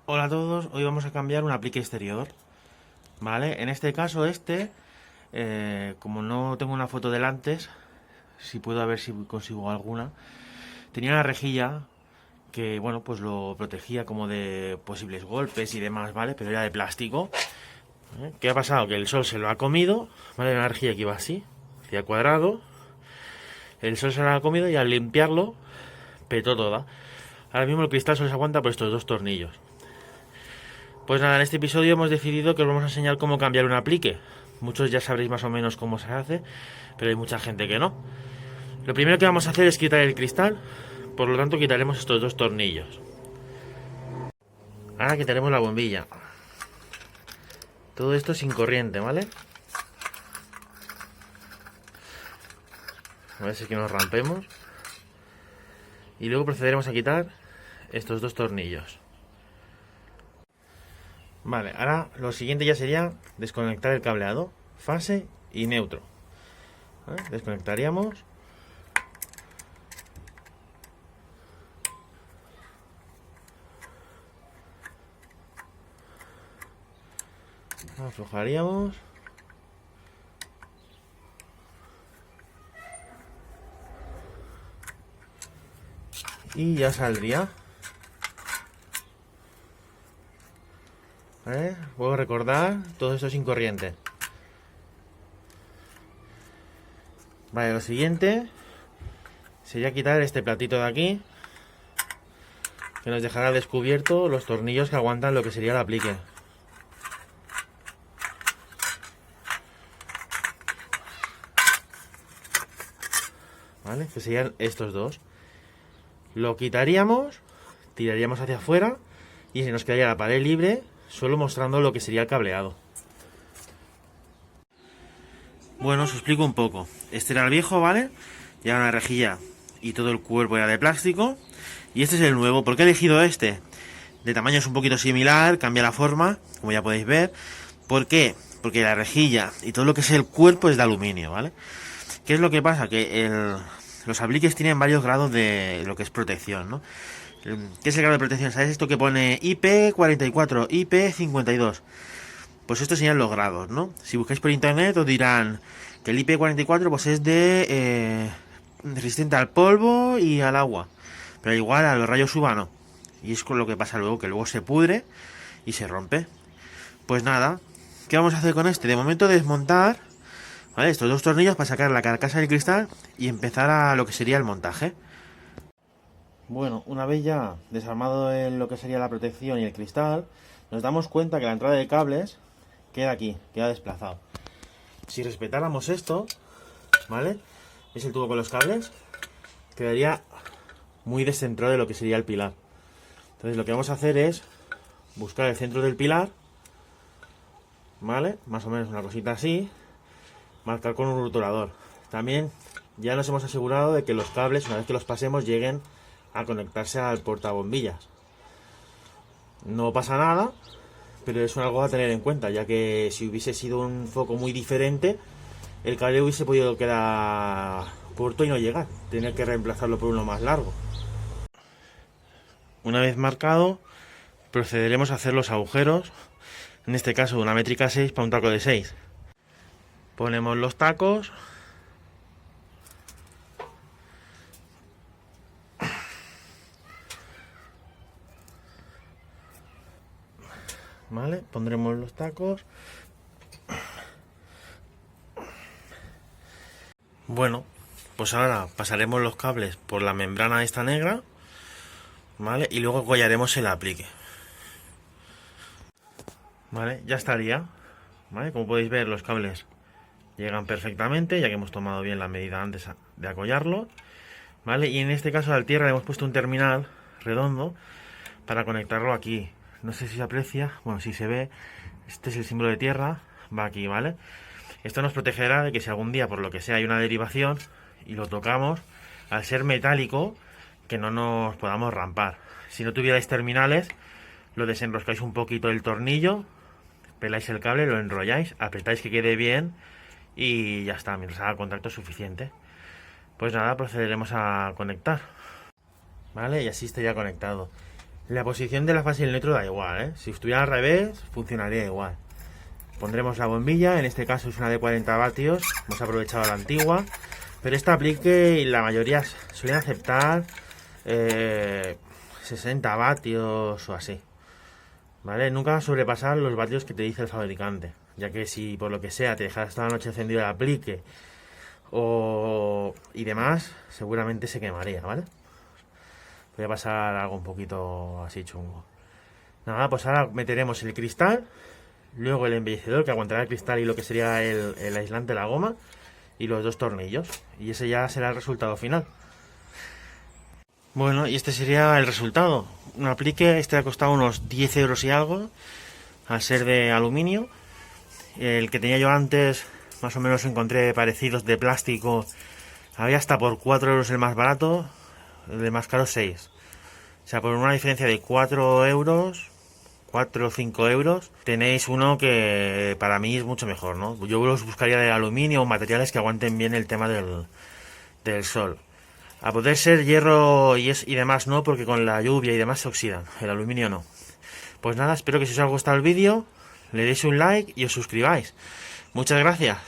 Hola a todos, hoy vamos a cambiar un aplique exterior, ¿vale? En este caso como no tengo una foto del antes, si puedo, a ver si consigo alguna, tenía una rejilla que, bueno, pues lo protegía como de posibles golpes y demás, ¿vale? Pero era de plástico. ¿Qué ha pasado? Que el sol se lo ha comido, ¿vale? Una rejilla que iba así, hacia cuadrado, el sol se lo ha comido y al limpiarlo, petó toda. Ahora mismo el cristal solo se aguanta por estos dos tornillos. Pues nada, en este episodio hemos decidido que os vamos a enseñar cómo cambiar un aplique. Muchos ya sabréis más o menos cómo se hace, pero hay mucha gente que no. Lo primero que vamos a hacer es quitar el cristal, por lo tanto quitaremos estos dos tornillos. Ahora quitaremos la bombilla. Todo esto sin corriente, ¿vale? A ver si que nos rompemos. Y luego procederemos a quitar estos dos tornillos. Vale, ahora lo siguiente ya sería desconectar el cableado, fase y neutro. ¿Vale? Desconectaríamos. Aflojaríamos. Y ya saldría. ¿Vale? Vuelvo a recordar, todo esto sin corriente. Vale, lo siguiente sería quitar este platito de aquí, que nos dejará descubierto los tornillos que aguantan lo que sería el aplique. ¿Vale? Que serían estos dos. Lo quitaríamos, tiraríamos hacia afuera y se nos quedaría la pared libre, solo mostrando lo que sería el cableado. Bueno, os explico un poco. Este era el viejo, ¿vale? Ya una rejilla y todo el cuerpo era de plástico. Y este es el nuevo. ¿Por qué he elegido este? De tamaño es un poquito similar, cambia la forma, como ya podéis ver. ¿Por qué? Porque la rejilla y todo lo que es el cuerpo es de aluminio, ¿vale? ¿Qué es lo que pasa? Que los apliques tienen varios grados de lo que es protección, ¿no? ¿Qué es el grado de protección? ¿Sabes esto que pone IP44, IP52? Pues estos serían los grados, ¿no? Si buscáis por internet os dirán que el IP44 pues es de resistente al polvo y al agua, pero igual a los rayos UV no. Y es con lo que pasa luego, que luego se pudre y se rompe. Pues nada, ¿qué vamos a hacer con este? De momento desmontar, ¿vale? Estos dos tornillos para sacar la carcasa del cristal y empezar a lo que sería el montaje. Bueno, una vez ya desarmado lo que sería la protección y el cristal, nos damos cuenta que la entrada de cables queda aquí, queda desplazado. Si respetáramos esto, ¿vale? ¿Veis el tubo con los cables? Quedaría muy descentrado de lo que sería el pilar. Entonces lo que vamos a hacer es buscar el centro del pilar, ¿vale? Más o menos una cosita así. Marcar con un rotulador. También ya nos hemos asegurado de que los cables, una vez que los pasemos, lleguen a conectarse al portabombillas. No pasa nada, pero es algo a tener en cuenta, ya que si hubiese sido un foco muy diferente, el cable hubiese podido quedar corto y no llegar, tener que reemplazarlo por uno más largo. Una vez marcado, procederemos a hacer los agujeros, en este caso de una métrica 6 para un taco de 6. Ponemos los tacos. ¿Vale? Pondremos los tacos. Bueno, pues ahora pasaremos los cables por la membrana esta negra, ¿vale? Y luego collaremos el aplique. ¿Vale? Ya estaría, ¿vale? Como podéis ver, los cables llegan perfectamente, ya que hemos tomado bien la medida antes de acollarlo, ¿vale? Y en este caso al tierra le hemos puesto un terminal redondo para conectarlo aquí. No sé si se aprecia, bueno, si se ve, este es el símbolo de tierra, va aquí, ¿vale? Esto nos protegerá de que si algún día, por lo que sea, hay una derivación y lo tocamos, al ser metálico, que no nos podamos rampar. Si no tuvierais terminales, lo desenroscáis un poquito el tornillo, peláis el cable, lo enrolláis, apretáis que quede bien y ya está, mientras haga contacto es suficiente. Pues nada, procederemos a conectar. Vale, y así estaría conectado. La posición de la fase del neutro da igual, ¿eh? Si estuviera al revés, funcionaría igual. Pondremos la bombilla, en este caso es una de 40 vatios, hemos aprovechado la antigua, pero esta aplique y la mayoría suelen aceptar 60 vatios o así. ¿Vale? Nunca sobrepasar los vatios que te dice el fabricante, ya que si por lo que sea te dejas toda la noche encendido el aplique y demás, seguramente se quemaría, ¿vale? Voy a pasar algo un poquito así chungo. Nada, pues ahora meteremos el cristal, luego el embellecedor que aguantará el cristal y lo que sería el aislante de la goma, y los dos tornillos, y ese ya será el resultado final. Bueno, y este sería el resultado. Un aplique, este ha costado unos 10 euros y algo, al ser de aluminio. El que tenía yo antes, más o menos encontré parecidos de plástico, había hasta por 4 euros el más barato, el de más caro 6. O sea, por una diferencia de 4 euros, 4 o 5 euros, tenéis uno que para mí es mucho mejor, ¿no? Yo los buscaría de aluminio o materiales que aguanten bien el tema del sol. A poder ser hierro y demás no, porque con la lluvia y demás se oxidan, el aluminio no. Pues nada, espero que si os ha gustado el vídeo, le deis un like y os suscribáis. Muchas gracias.